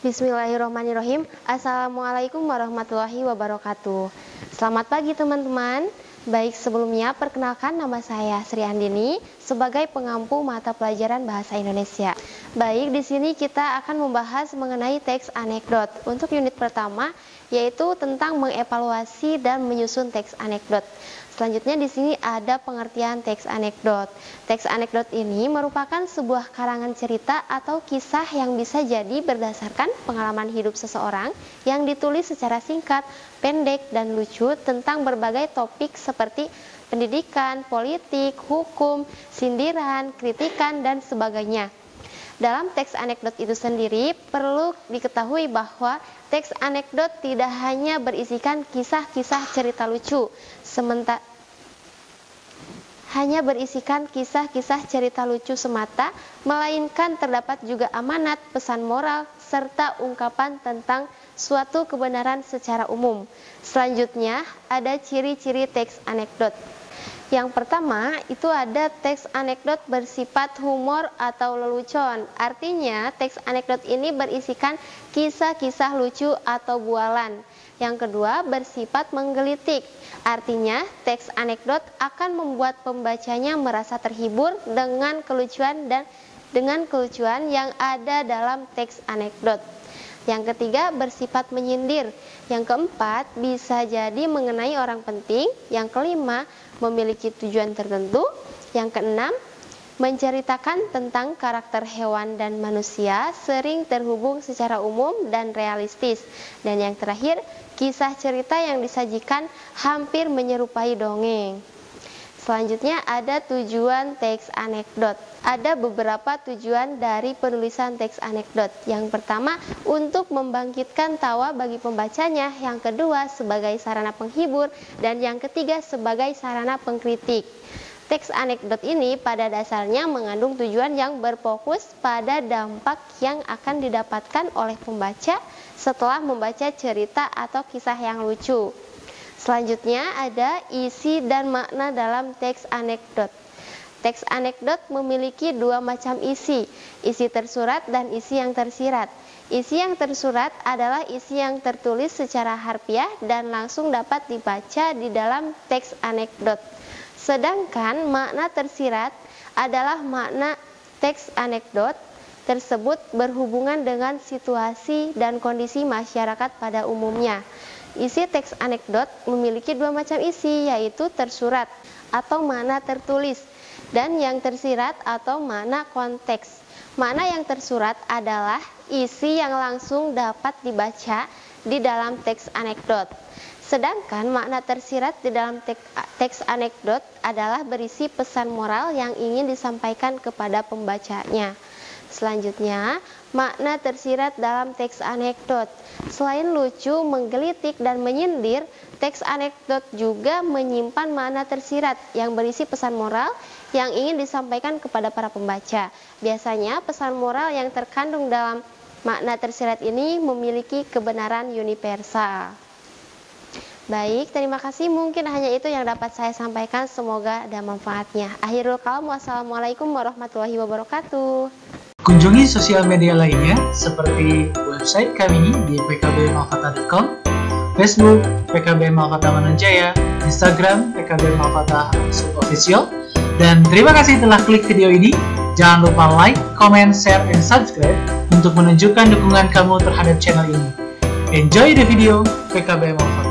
Bismillahirrahmanirrahim. Assalamualaikum warahmatullahi wabarakatuh. Selamat pagi teman-teman. Baik, sebelumnya perkenalkan nama saya Sri Andini sebagai pengampu mata pelajaran Bahasa Indonesia. Baik, di sini kita akan membahas mengenai teks anekdot. Untuk unit pertama yaitu tentang mengevaluasi dan menyusun teks anekdot. Selanjutnya di sini ada pengertian teks anekdot. Teks anekdot ini merupakan sebuah karangan cerita atau kisah yang bisa jadi berdasarkan pengalaman hidup seseorang yang ditulis secara singkat, pendek, dan lucu tentang berbagai topik seperti pendidikan, politik, hukum, sindiran, kritikan, dan sebagainya. Dalam teks anekdot itu sendiri perlu diketahui bahwa teks anekdot tidak hanya berisikan kisah-kisah cerita lucu, semata, melainkan terdapat juga amanat, pesan moral, serta ungkapan tentang suatu kebenaran secara umum. Selanjutnya ada ciri-ciri teks anekdot. Yang pertama itu ada teks anekdot bersifat humor atau lelucon. Artinya teks anekdot ini berisikan kisah-kisah lucu atau bualan. Yang kedua bersifat menggelitik. Artinya teks anekdot akan membuat pembacanya merasa terhibur dengan kelucuan yang ada dalam teks anekdot. Yang ketiga bersifat menyindir. Yang keempat bisa jadi mengenai orang penting. Yang kelima memiliki tujuan tertentu. Yang keenam menceritakan tentang karakter hewan dan manusia, sering terhubung secara umum dan realistis. Dan yang terakhir, kisah cerita yang disajikan hampir menyerupai dongeng. Selanjutnya ada tujuan teks anekdot. Ada beberapa tujuan dari penulisan teks anekdot. Yang pertama, untuk membangkitkan tawa bagi pembacanya. Yang kedua, sebagai sarana penghibur. Dan yang ketiga, sebagai sarana pengkritik. Teks anekdot ini pada dasarnya mengandung tujuan yang berfokus pada dampak yang akan didapatkan oleh pembaca setelah membaca cerita atau kisah yang lucu. Selanjutnya ada isi dan makna dalam teks anekdot. Teks anekdot memiliki dua macam isi tersurat dan isi yang tersirat. Isi yang tersurat adalah isi yang tertulis secara harfiah dan langsung dapat dibaca di dalam teks anekdot. Sedangkan makna tersirat adalah makna teks anekdot tersebut berhubungan dengan situasi dan kondisi masyarakat pada umumnya. Isi teks anekdot memiliki dua macam isi, yaitu tersurat atau makna tertulis dan yang tersirat atau makna konteks. Makna yang tersurat adalah isi yang langsung dapat dibaca di dalam teks anekdot. Sedangkan makna tersirat di dalam teks anekdot adalah berisi pesan moral yang ingin disampaikan kepada pembacanya. Selanjutnya, makna tersirat dalam teks anekdot. Selain lucu, menggelitik, dan menyindir, teks anekdot juga menyimpan makna tersirat yang berisi pesan moral yang ingin disampaikan kepada para pembaca. Biasanya pesan moral yang terkandung dalam makna tersirat ini memiliki kebenaran universal. Baik, terima kasih. Mungkin hanya itu yang dapat saya sampaikan. Semoga ada manfaatnya. Akhirul kalam, wassalamualaikum warahmatullahi wabarakatuh. Kunjungi sosial media lainnya seperti website kami di pkbmalfata.com, Facebook PKB Malfata Mananjaya, Instagram PKB Malfata Official. Dan terima kasih telah klik video ini. Jangan lupa like, comment, share, and subscribe untuk menunjukkan dukungan kamu terhadap channel ini. Enjoy the video, PKB Malfata.